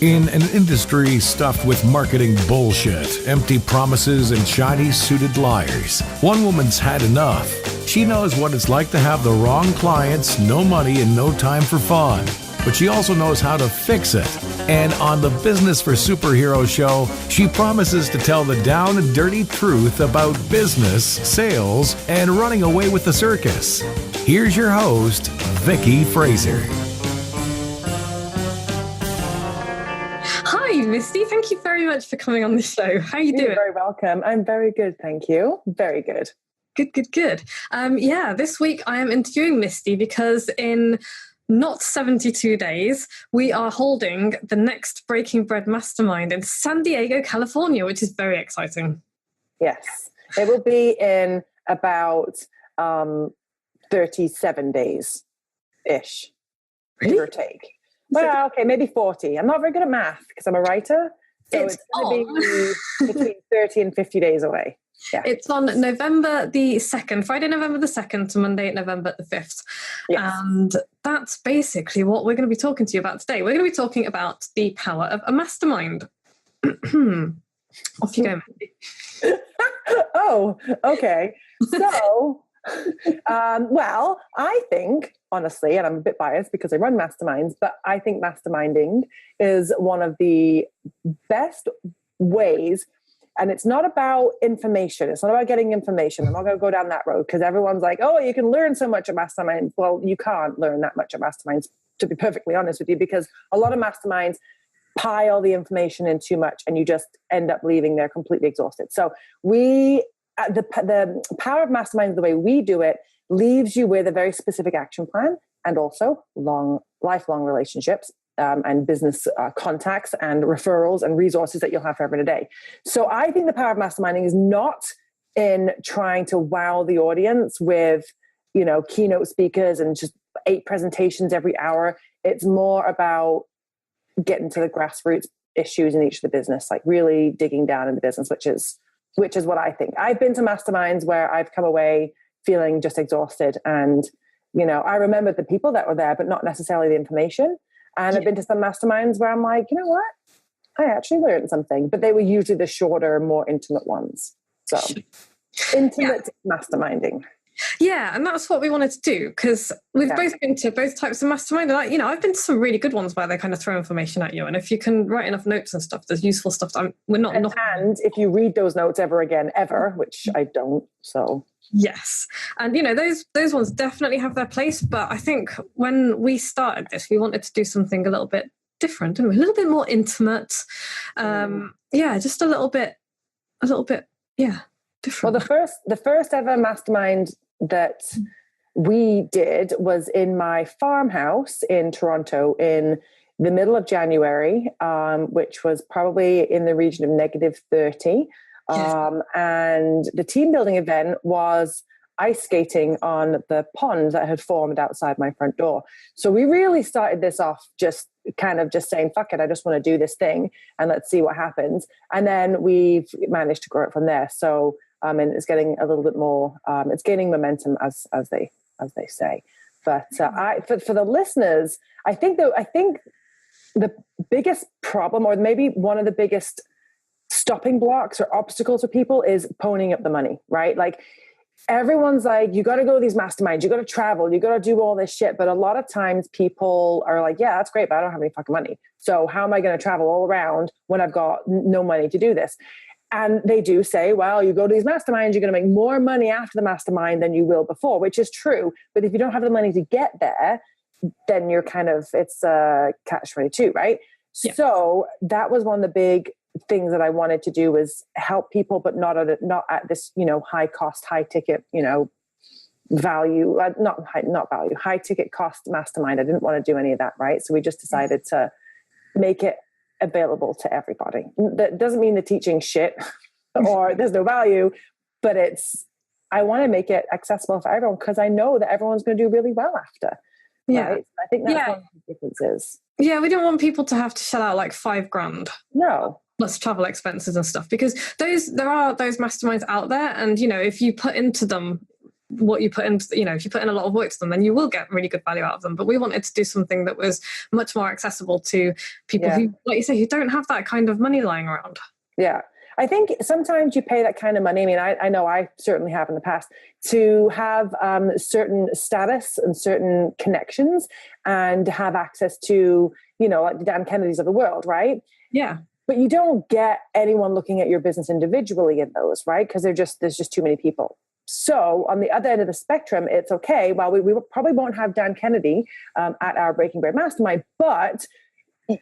In an industry stuffed with marketing bullshit, empty promises, and shiny suited liars, one woman's had enough. She knows what it's like to have the wrong clients, no money, and no time for fun. But she also knows how to fix it. And on the Business for Superheroes show, she promises to tell the down and dirty truth about business, sales, and running away with the circus. Here's your host, Vicky Fraser. Hi, Misty. Thank you very much for coming on the show. How are you doing? You're very welcome. I'm very good, thank you. Very good. Good. This week I am interviewing Misty because in not 72 days, we are holding the next Breaking Bread Mastermind in San Diego, California, which is very exciting. Yes, it will be in about 37 days-ish, Really? give or take. Well, okay, maybe 40. I'm not very good at math because I'm a writer. So it's going to be between 30 and 50 days away. Yeah. It's on November the 2nd, Friday, November the 2nd to Monday, November the 5th. Yes. And that's basically what we're going to be talking to you about today. We're going to be talking about the power of a mastermind. Off you go, Mandy. Oh, okay. So, well, I think, honestly, and I'm a bit biased because I run masterminds, but I think masterminding is one of the best ways. And it's not about information. It's not about getting information. I'm not going to go down that road because everyone's like, oh, you can learn so much at masterminds. Well, you can't learn that much at masterminds, to be perfectly honest with you, because a lot of masterminds pile the information in too much and you just end up leaving there completely exhausted. So the power of masterminds, the way we do it, leaves you with a very specific action plan and also lifelong relationships. And business contacts and referrals and resources that you'll have forever and a day. So I think the power of masterminding is not in trying to wow the audience with, keynote speakers and just 8 presentations every hour. It's more about getting to the grassroots issues in each of the business, like really digging down in the business, which is what I think. I've been to masterminds where I've come away feeling just exhausted. And, I remember the people that were there, but not necessarily the information. And I've been to some masterminds where I'm like, you know what? I actually learned something. But they were usually the shorter, more intimate ones. So intimate masterminding. Yeah, and that's what we wanted to do because we've both been to both types of mastermind. And I've been to some really good ones where they kind of throw information at you. And if you can write enough notes and stuff, there's useful stuff. We're not. And if you read those notes ever, which I don't, so. Yes. And, those ones definitely have their place. But I think when we started this, we wanted to do something a little bit different, didn't we? A little bit more intimate. Just a little bit, different. Well, the first ever mastermind that we did was in my farmhouse in Toronto in the middle of January, which was probably in the region of -30. And the team building event was ice skating on the pond that had formed outside my front door. So we really started this off just saying, fuck it, I just want to do this thing and let's see what happens. And then we've managed to grow it from there. So, and it's getting a little bit more, it's gaining momentum as they say. But for the listeners, I think the biggest problem, or maybe one of the biggest stopping blocks or obstacles for people, is ponying up the money, right? Like everyone's like, you got to go to these masterminds, you got to travel, you got to do all this shit. But a lot of times people are like, yeah, that's great, but I don't have any fucking money. So how am I going to travel all around when I've got no money to do this? And they do say, well, you go to these masterminds, you're going to make more money after the mastermind than you will before, which is true. But if you don't have the money to get there, then you're it's a catch-22, right? Yeah. So that was one of the big things that I wanted to do, was help people, but not at this, high cost, high ticket, value, high ticket cost mastermind. I didn't want to do any of that. Right. So we just decided to make it available to everybody. That doesn't mean the teaching shit or there's no value, but I want to make it accessible for everyone because I know that everyone's going to do really well after. Yeah. Right? I think that's one of the differences. Yeah. We don't want people to have to shell out like $5,000. No. Plus travel expenses and stuff, because there are those masterminds out there, and if you put into them what you put in, if you put in a lot of work to them, then you will get really good value out of them. But we wanted to do something that was much more accessible to people who, like you say, who don't have that kind of money lying around. Yeah. I think sometimes you pay that kind of money. I mean, I know I certainly have in the past, to have certain status and certain connections and have access to, like the Dan Kennedys of the world, right? Yeah. But you don't get anyone looking at your business individually in those, right? Because there's just too many people. So on the other end of the spectrum, it's okay. Well, we probably won't have Dan Kennedy at our Breaking Bread Mastermind, but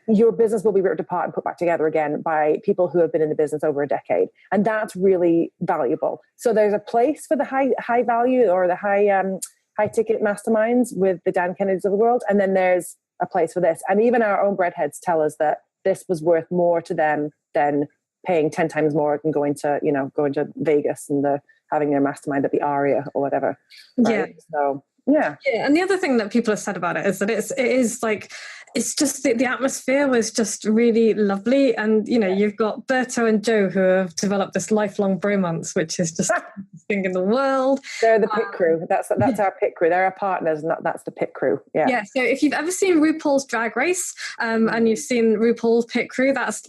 your business will be ripped apart and put back together again by people who have been in the business over a decade. And that's really valuable. So there's a place for the high value or the high ticket masterminds with the Dan Kennedys of the world. And then there's a place for this. And even our own breadheads tell us that this was worth more to them than paying 10 times more and going to Vegas and having their mastermind at the Aria or whatever. Right? Yeah. So, yeah. And the other thing that people have said about it is that it is like, it's just the atmosphere was just really lovely. And, you've got Berto and Joe who have developed this lifelong bromance, which is just the best thing in the world. They're the pit crew. That's our pit crew. They're our partners, and that's the pit crew. Yeah. Yeah. So if you've ever seen RuPaul's Drag Race and you've seen RuPaul's pit crew, that's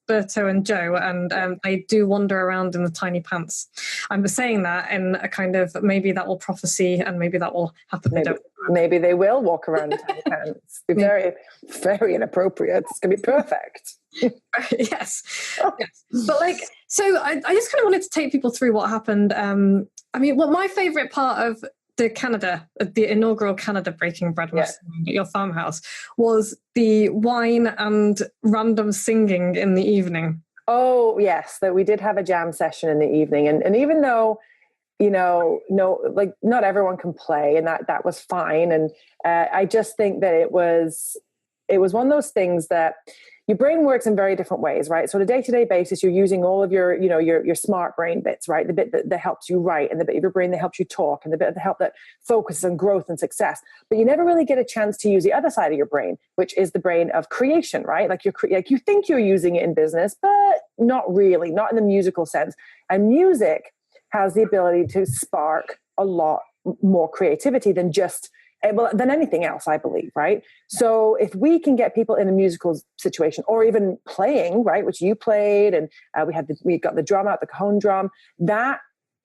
Berto and Joe, and they do wander around in the tiny pants. I'm saying that in a kind of, maybe that will prophecy and maybe that will happen. Maybe they will walk around in tiny pants. Be very, very inappropriate. It's going to be perfect. Yes. But so I just kind of wanted to take people through what happened. My favorite part of the inaugural Canada Breaking Bread Mastermind at your farmhouse was the wine and random singing in the evening. Oh, yes. That we did have a jam session in the evening. And even though, not everyone can play, and that was fine. And I just think that it was one of those things that your brain works in very different ways, right? So on a day-to-day basis, you're using all of your smart brain bits, right? The bit that helps you write, and the bit of your brain that helps you talk, and the bit of the help that focuses on growth and success. But you never really get a chance to use the other side of your brain, which is the brain of creation, right? Like you think you're using it in business, but not really, not in the musical sense. And music has the ability to spark a lot more creativity than anything else, I believe, right? So if we can get people in a musical situation, or even playing, right, which you played, and we got the drum out, the cajon drum, that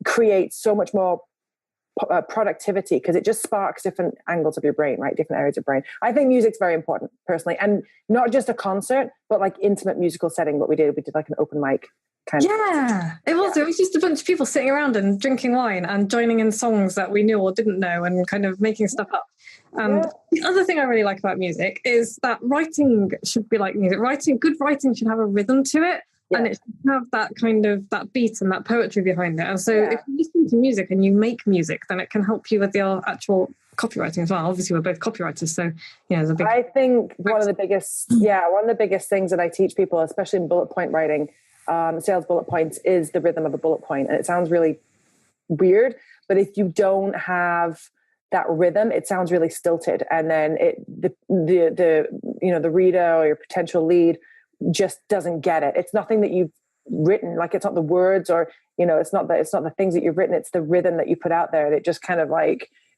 creates so much more productivity, because it just sparks different angles of your brain, right? Different areas of brain. I think music's very important, personally, and not just a concert, but like intimate musical setting. What we did like an open mic. It was just a bunch of people sitting around and drinking wine and joining in songs that we knew or didn't know and kind of making stuff up. And the other thing I really like about music is that writing should be like music. Good writing should have a rhythm to it, and it should have that kind of that beat and that poetry behind it. And so if you listen to music and you make music, then it can help you with your actual copywriting as well. Obviously, we're both copywriters, so there's a big. I think one of the biggest things that I teach people, especially in bullet point writing, sales bullet points, is the rhythm of a bullet point. And it sounds really weird, but if you don't have that rhythm, it sounds really stilted. And then the reader or your potential lead just doesn't get it. It's nothing that you've written, like it's not the words, or, it's not the things that you've written, it's the rhythm that you put out there. That just kind of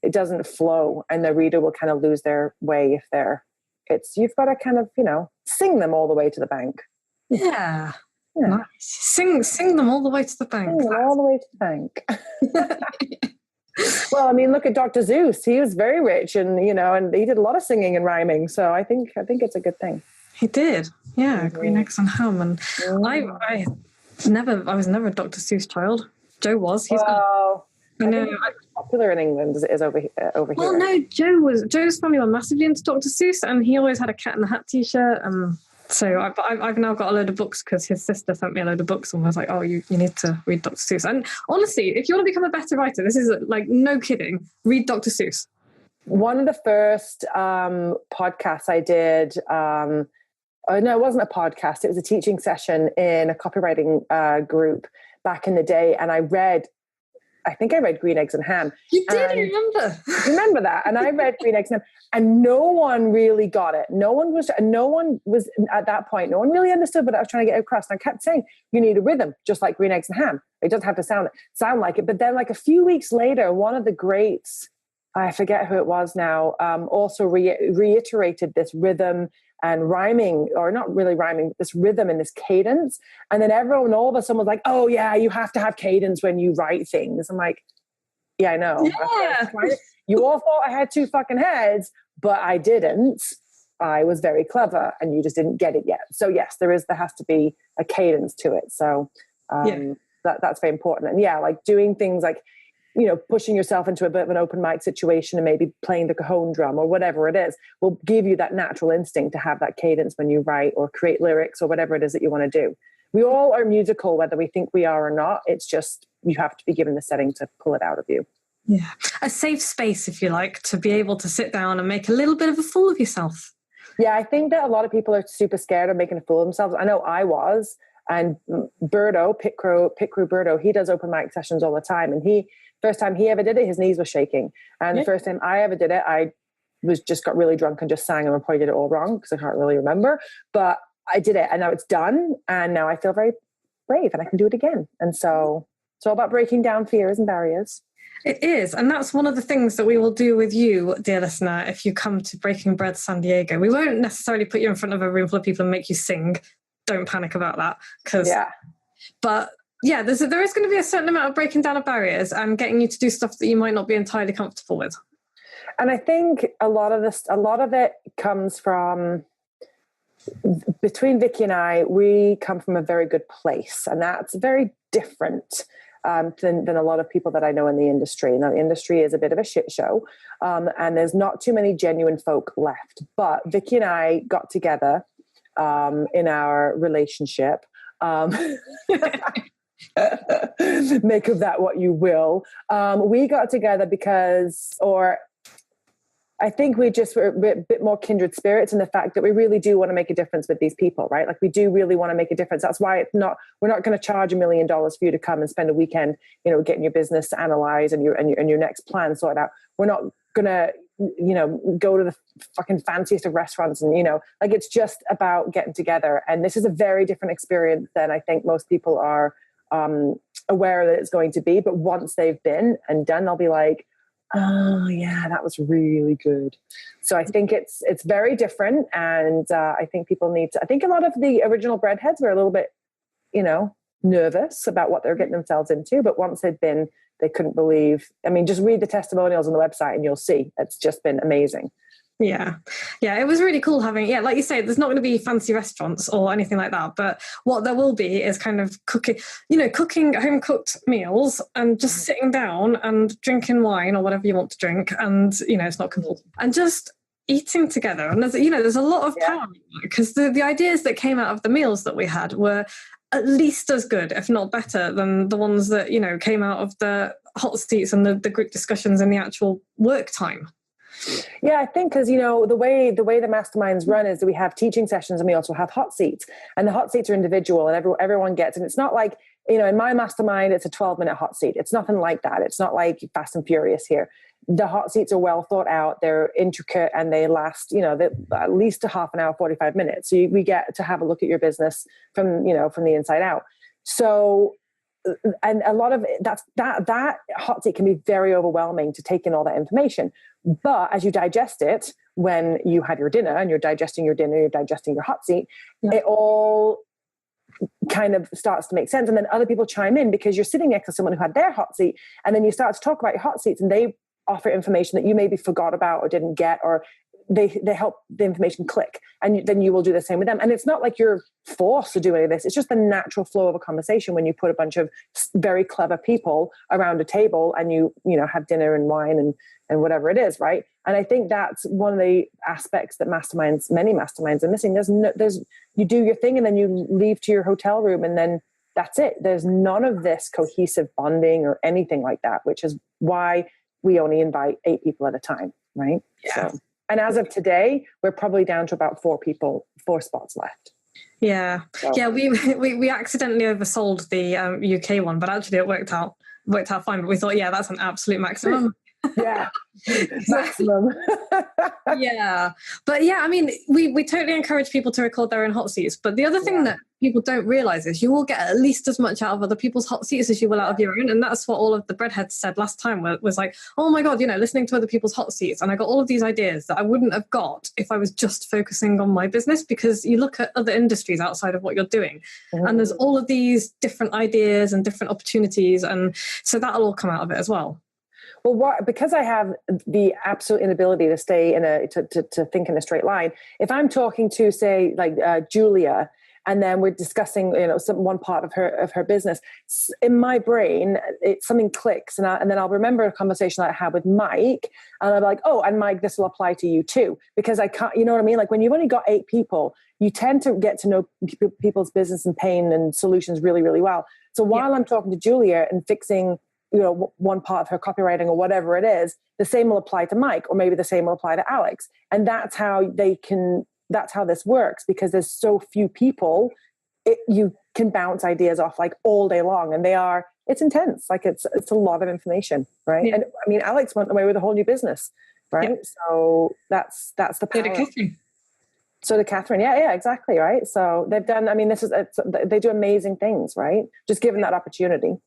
it doesn't flow, and the reader will kind of lose their way you've got to kind of, sing them all the way to the bank. Yeah. Nice. Sing them all the way to the bank. All the way to the bank. Well, I mean, look at Dr. Seuss. He was very rich, and and he did a lot of singing and rhyming. So I think it's a good thing. He did, yeah. Mm-hmm. Green eggs and ham, and I was never a Dr. Seuss child. Joe was. I know. Popular in England is over here. Well, no, Joe's family were massively into Dr. Seuss, and he always had a Cat in the Hat T-shirt. So I've now got a load of books because his sister sent me a load of books, and I was like, oh, you need to read Dr. Seuss. And honestly, if you want to become a better writer, this is no kidding, read Dr. Seuss. One of the first podcasts I did, no, it wasn't a podcast. It was a teaching session in a copywriting group back in the day. And I read I think I read Green Eggs and Ham. You did, I remember. Remember that? And I read Green Eggs and Ham, and no one really got it. No one was at that point, no one really understood what I was trying to get across. And I kept saying, you need a rhythm, just like Green Eggs and Ham. It doesn't have to sound like it. But then like a few weeks later, one of the greats, I forget who it was now, also reiterated this rhythm and rhyming, or not really rhyming, this rhythm and this cadence. And then everyone, all of a sudden was like, oh yeah, you have to have cadence when you write things. I'm like, yeah, I know. Yeah. You all thought I had two fucking heads, but I didn't. I was very clever and you just didn't get it yet. So yes, there has to be a cadence to it. So that's very important. And yeah, like doing things like, you know, pushing yourself into a bit of an open mic situation and maybe playing the cajon drum or whatever it is will give you that natural instinct to have that cadence when you write or create lyrics or whatever it is that you want to do. We all are musical, whether we think we are or not. It's just, you have to be given the setting to pull it out of you. Yeah. A safe space, if you like, to be able to sit down and make a little bit of a fool of yourself. Yeah, I think that a lot of people are super scared of making a fool of themselves. I know I was. And Birdo, Pit Crew Birdo, he does open mic sessions all the time. And first time he ever did it, his knees were shaking. And the first time I ever did it, I got really drunk and just sang, and I probably did it all wrong because I can't really remember. But I did it, and now it's done. And now I feel very brave, and I can do it again. And so it's all about breaking down fears and barriers. It is. And that's one of the things that we will do with you, dear listener, if you come to Breaking Bread San Diego. We won't necessarily put you in front of a room full of people and make you sing. Don't panic about that. But yeah, there is going to be a certain amount of breaking down of barriers and getting you to do stuff that you might not be entirely comfortable with. And I think a lot of it comes from, between Vicky and I, we come from a very good place, and that's very different than a lot of people that I know in the industry. Now, the industry is a bit of a shit show, and there's not too many genuine folk left. But Vicky and I got together in our relationship. Make of that what you will. We got together because, or I think we just were a bit more kindred spirits in the fact that we really do want to make a difference with these people, right? Like we do really want to make a difference. That's why we're not going to charge $1 million for you to come and spend a weekend, you know, getting your business analyzed and your next plan sorted out. We're not going to, you know, go to the fucking fanciest of restaurants and, you know, like it's just about getting together. And this is a very different experience than I think most people are aware that it's going to be. But once they've been and done, they'll be like, oh yeah, that was really good. So I think it's very different. And I think people need to, I think a lot of the original breadheads were a little bit, you know, nervous about what they're getting themselves into. But once they'd been, they couldn't believe. I mean, just read the testimonials on the website and you'll see it's just been amazing. Yeah. It was really cool having, like you say, there's not going to be fancy restaurants or anything like that, but what there will be is kind of cooking home cooked meals and just sitting down and drinking wine or whatever you want to drink. And, you know, it's not compulsory, and just eating together. And there's a lot of power because the ideas that came out of the meals that we had were at least as good, if not better, than the ones that, you know, came out of the hot seats and the group discussions in the actual work time. Yeah, I think because, you know, the way the masterminds run is that we have teaching sessions and we also have hot seats, and the hot seats are individual and everyone gets, and it's not like, you know, in my mastermind, it's a 12-minute hot seat. It's nothing like that. It's not like Fast and Furious here. The hot seats are well thought out. They're intricate and they last, you know, at least a half an hour, 45 minutes. So we get to have a look at your business from the inside out. So, and a lot of that hot seat can be very overwhelming to take in all that information. But as you digest it, when you have your dinner and you're digesting your dinner, you're digesting your hot seat, it all kind of starts to make sense. And then other people chime in because you're sitting next to someone who had their hot seat, and then you start to talk about your hot seats and they offer information that you maybe forgot about or didn't get, or they help the information click, and then you will do the same with them. And it's not like you're forced to do any of this. It's just the natural flow of a conversation when you put a bunch of very clever people around a table and you know, have dinner and wine and whatever it is, right? And I think that's one of the aspects that many masterminds are missing. You do your thing and then you leave to your hotel room and then that's it. There's none of this cohesive bonding or anything like that, which is why we only invite 8 people at a time, right? Yeah. So, and as of today, we're probably down to about 4 spots left. Yeah. So. Yeah, we accidentally oversold the UK one, but actually it worked out worked out fine. But we thought, yeah, that's an absolute maximum. Yeah, maximum. Yeah, but yeah, I mean, we totally encourage people to record their own hot seats. But the other thing that people don't realize is you will get at least as much out of other people's hot seats as you will out of your own. And that's what all of the breadheads said last time, was like, oh my God, listening to other people's hot seats. And I got all of these ideas that I wouldn't have got if I was just focusing on my business, because you look at other industries outside of what you're doing, and there's all of these different ideas and different opportunities. And so that'll all come out of it as well. Well, because I have the absolute inability to stay to think in a straight line. If I'm talking to, say, like Julia, and then we're discussing, one part of her business, in my brain, something clicks, and then I'll remember a conversation that I had with Mike, and I'm like, oh, and Mike, this will apply to you too, because I can't, you know what I mean? Like when you've only got 8 people, you tend to get to know people's business and pain and solutions really, really well. So while I'm talking to Julia and fixing, one part of her copywriting or whatever it is, the same will apply to Mike, or maybe the same will apply to Alex. And that's how this works, because there's so few people, you can bounce ideas off like all day long, and it's intense. Like it's a lot of information, right? Yeah. And I mean, Alex went away with a whole new business, right? Yeah. So that's the power. So did Catherine. Yeah, exactly. Right. So they've done, I mean, they do amazing things, right? Just given that opportunity.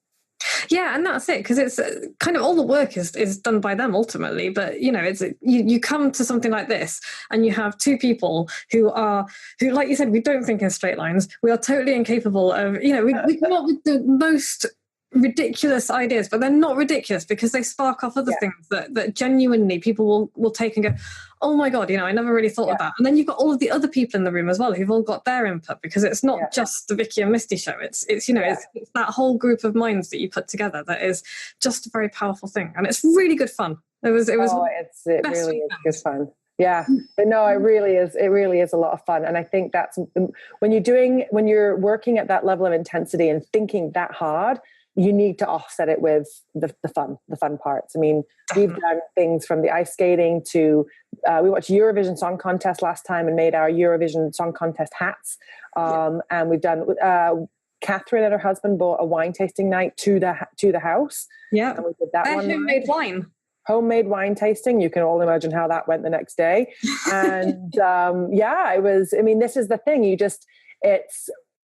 Yeah, and that's it, because it's kind of all the work is done by them ultimately. But you come to something like this, and you have 2 people who, like you said, we don't think in straight lines. We are totally incapable of, we come up with the most ridiculous ideas, but they're not ridiculous because they spark off other things that genuinely people will take and go, oh my God, I never really thought of that. And then you've got all of the other people in the room as well who've all got their input, because it's not just the Vicky and Misty show. It's it's that whole group of minds that you put together that is just a very powerful thing, and it's really good fun. It really is good fun. Yeah, no, it really is a lot of fun. And I think that's when you're working at that level of intensity and thinking that hard, you need to offset it with the fun parts. I mean, we've done things from the ice skating to, we watched Eurovision Song Contest last time and made our Eurovision Song Contest hats. And we've done, Catherine and her husband bought a wine tasting night to the house. Yeah. And we did that one. Homemade wine tasting. You can all imagine how that went the next day. And this is the thing.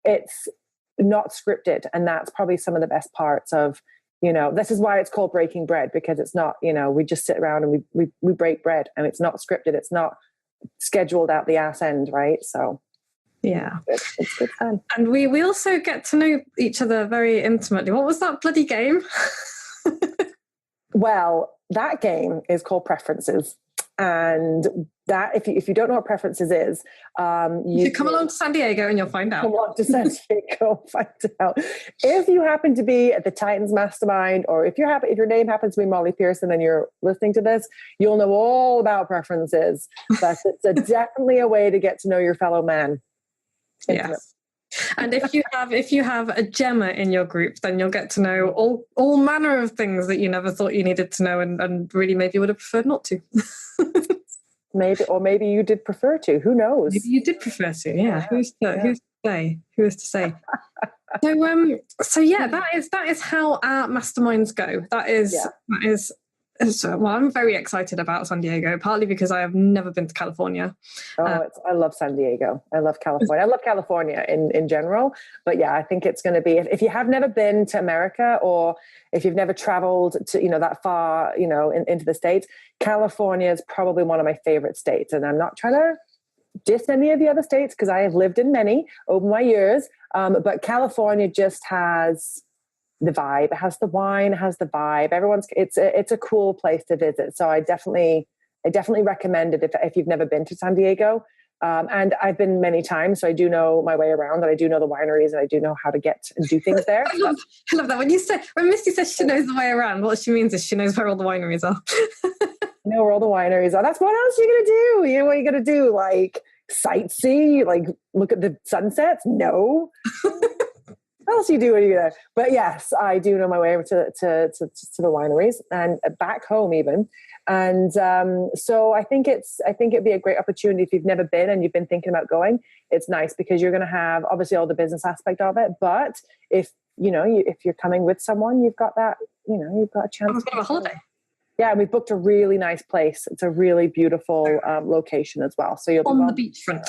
It's not scripted, and that's probably some of the best parts of, this is why it's called Breaking Bread, because it's not, we just sit around and we break bread, and it's not scripted, it's not scheduled out the ass end, right? So yeah, it's good fun. And we also get to know each other very intimately. What was that bloody game? Well, that game is called Preferences. And that, if you don't know what Preferences is, you come along to San Diego and you'll find out. Come along to San Diego, find out. If you happen to be at the Titans Mastermind, or if your name happens to be Molly Pearson and you're listening to this, you'll know all about Preferences. But it's definitely a way to get to know your fellow man. Yes. And if you have a Gemma in your group, then you'll get to know all manner of things that you never thought you needed to know, and really maybe would have preferred not to. Maybe you did prefer to. Who knows? Maybe you did prefer to. Yeah. Who's to say? That is how our masterminds go. That is. Well, I'm very excited about San Diego, partly because I have never been to California. I love San Diego. I love California. I love California in general. But yeah, I think it's going to be, if you have never been to America, or if you've never traveled to, that far, into the States, California is probably one of my favorite states. And I'm not trying to diss any of the other states, because I have lived in many over my years. But California just has the vibe. It has the wine, it has the vibe. It's a cool place to visit. So I definitely recommend it if you've never been to San Diego. And I've been many times, so I do know my way around, and I do know the wineries, and I do know how to get and do things there. I love that. When Misty says she knows the way around, what she means is she knows where all the wineries are. Know where all the wineries are. That's what else you're going to do. What are you going to do? Like sightsee? Like look at the sunsets? No. What else you do when you're there? But yes, I do know my way over to the wineries and back home even. And so I think it'd be a great opportunity if you've never been and you've been thinking about going. It's nice because you're going to have obviously all the business aspect of it. But if if you're coming with someone, you've got that, you've got a chance. Have a bit of a holiday. Yeah, and we booked a really nice place. It's a really beautiful location as well. So you'll be on the beachfront.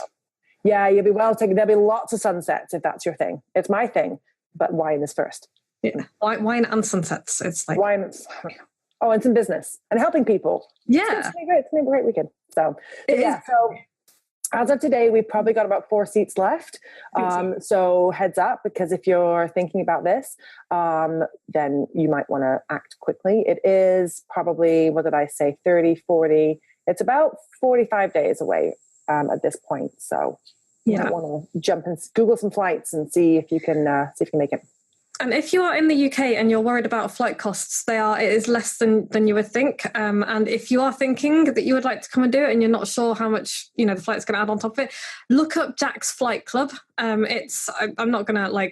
Yeah, you'll be well taken. There'll be lots of sunsets if that's your thing. It's my thing, but wine is first. Yeah, wine and sunsets. It's like wine. And some business and helping people. Yeah, it's gonna be a great weekend. So So as of today, we've probably got about 4 seats left. So heads up, because if you're thinking about this, then you might want to act quickly. It is probably, 30, 40. It's about 45 days away at this point. So you might want to jump and Google some flights and see if you can make it. And if you are in the UK and you're worried about flight costs, it is less than you would think. And if you are thinking that you would like to come and do it and you're not sure how much, the flight's going to add on top of it, look up Jack's Flight Club. I'm not going to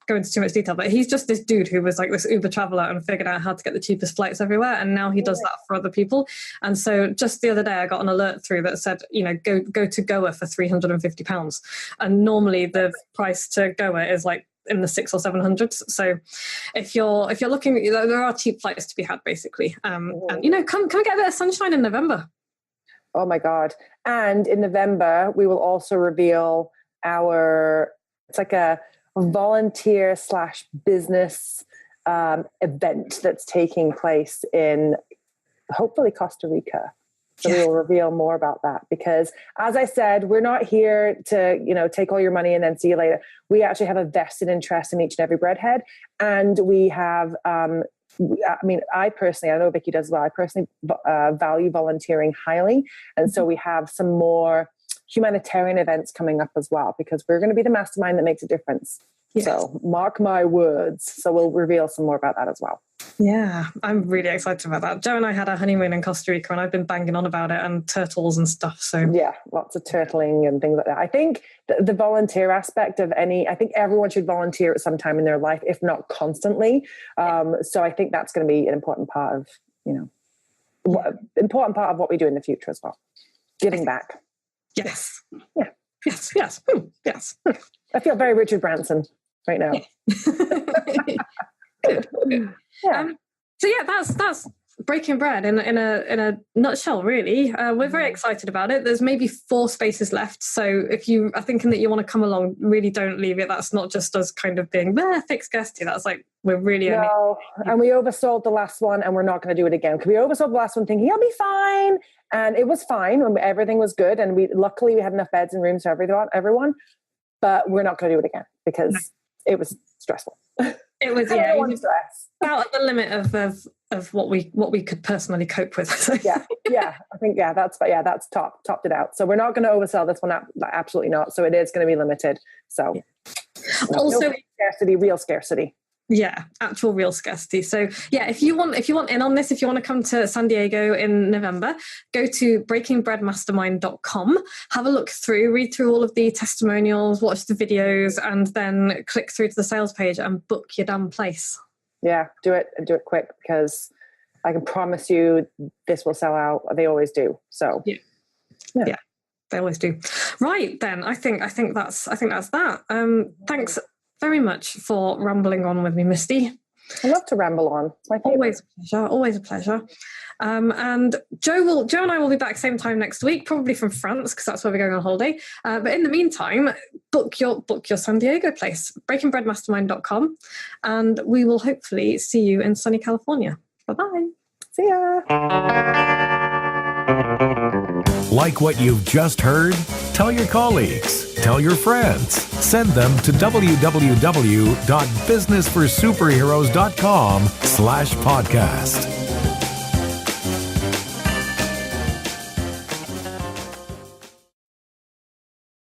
go into too much detail, but he's just this dude who was this Uber traveler and figured out how to get the cheapest flights everywhere. And now he does that for other people. And so just the other day, I got an alert through that said, go to Goa for £350. And normally the price to Goa is in the 600s or 700s. So if you're looking, there are cheap flights to be had basically. And come get a bit of sunshine in November. Oh my God. And in November, we will also reveal it's like a volunteer / business event that's taking place in hopefully Costa Rica. So we will reveal more about that because, as I said, we're not here to, take all your money and then see you later. We actually have a vested interest in each and every breadhead. And we have, I personally, I know Vicky does as well, I personally value volunteering highly. And so we have some more humanitarian events coming up as well, because we're going to be the mastermind that makes a difference. Yes. So mark my words. So we'll reveal some more about that as well. Yeah, I'm really excited about that. Joe and I had our honeymoon in Costa Rica and I've been banging on about it and turtles and stuff. So yeah, lots of turtling and things like that. I think the volunteer aspect I think everyone should volunteer at some time in their life, if not constantly. So I think that's going to be an important part of, what we do in the future as well. Giving back. Yes. Yeah. Yes. Yes. I feel very Richard Branson right now. Good. Yeah. That's Breaking Bread in a nutshell, really. We're very excited about it. There's maybe 4 spaces left. So if you are thinking that you want to come along, really don't leave it. That's not just us kind of being fixed guesty. That's we're really and we oversold the last one and we're not going to do it again. Because we oversold the last one thinking it'll be fine. And it was fine when everything was good. And luckily we had enough beds and rooms for everyone. But we're not going to do it again because it was stressful. It was about the limit of what we could personally cope with. yeah. I think that's topped it out. So we're not going to oversell this one. Absolutely not. So it is going to be limited. So also real scarcity. Yeah, actual real scarcity. So yeah, if you want in on this, if you want to come to San Diego in November, go to breakingbreadmastermind.com, have a look through, read through all of the testimonials, watch the videos, and then click through to the sales page and book your damn place. Yeah, do it quick because I can promise you this will sell out. They always do. So yeah, they always do. Right then, I think that's that. Thanks very much for rambling on with me, Misty. I love to ramble on. It's my favorite. Always a pleasure. And Joe and I will be back same time next week, probably from France, because that's where we're going on holiday. But in the meantime, book your San Diego place, breakingbreadmastermind.com, and we will hopefully see you in sunny California. Bye-bye. See ya. Like what you've just heard? Tell your colleagues, tell your friends, send them to www.businessforsuperheroes.com/podcast.